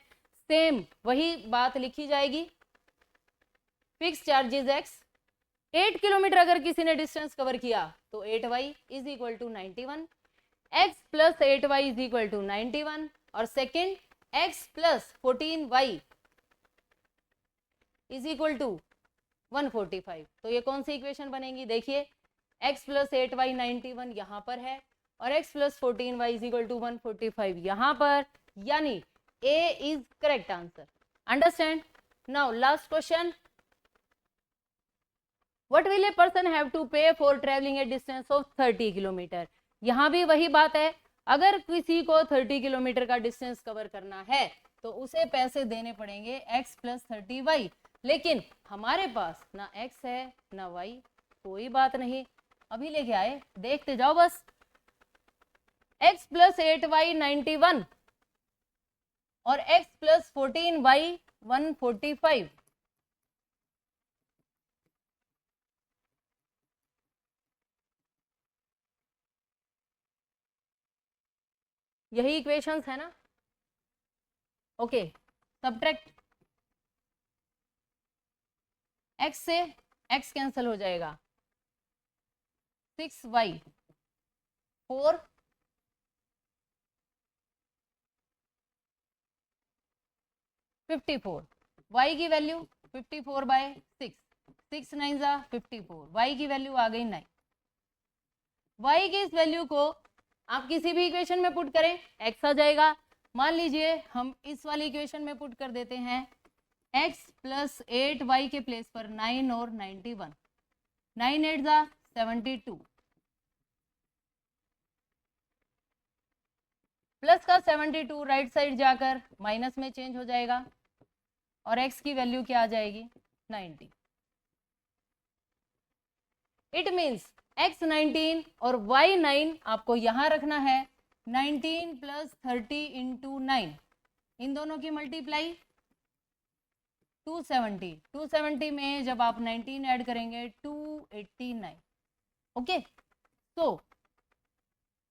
सेम वही बात लिखी जाएगी। फिक्स चार्जेस x, 8 किलोमीटर अगर किसी ने डिस्टेंस कवर किया तो 8y is equal to 91, x plus 8y is equal to 91, और second x plus 14y is equal to 145। तो ये कौन सी इक्वेशन बनेगी? देखिए, x प्लस 8y 91 यहाँ पर है, और x plus 14y is equal to 145 यहाँ पर, यानी A is correct answer. Understand? Now last question, What will a person have to pay for traveling a distance of 30 kilometre? यहाँ भी वही बात है, अगर किसी को 30 किलोमीटर का डिस्टेंस कवर करना है तो उसे पैसे देने पड़ेंगे x प्लस 30y, लेकिन हमारे पास ना x है ना y। कोई बात नहीं, अभी लेके आए, देखते जाओ बस। x प्लस 8y 91 और x प्लस 14y 145। यही इक्वेशंस है ना? ओके, सब्ट्रैक्ट, x से x कैंसिल हो जाएगा, 6y 4 54, y की वैल्यू 54/6, 6 9 जा 54, y की वैल्यू आ गई 9। y की इस वैल्यू को आप किसी भी इक्वेशन में पुट करें, x आ जाएगा। मान लीजिए हम इस वाली इक्वेशन में पुट कर देते हैं x + 8y के प्लेस पर 9 और 91, 9 8 जा 72, प्लस का 72 राइट साइड जाकर माइनस में चेंज हो जाएगा और x की वैल्यू क्या आ जाएगी 90। इट मीन्स x 19 और y 9 आपको यहां रखना है, 19 + 30 × 9, इन दोनों की मल्टीप्लाई 270, 270 में जब आप 19 ऐड करेंगे 289। Okay, so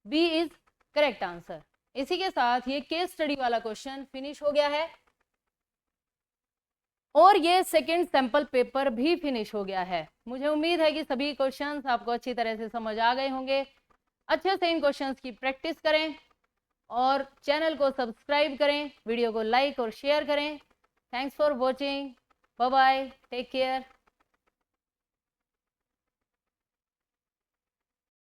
B is correct answer. इसी के साथ ये केस स्टडी वाला क्वेश्चन फिनिश हो गया है और ये सेकंड सैंपल पेपर भी फिनिश हो गया है। मुझे उम्मीद है कि सभी क्वेश्चंस आपको अच्छी तरह से समझ आ गए होंगे। अच्छे से इन क्वेश्चंस की प्रैक्टिस करें और चैनल को सब्सक्राइब करें, वीडियो को लाइक और शेयर करें। Thanks for watching, bye bye, take care.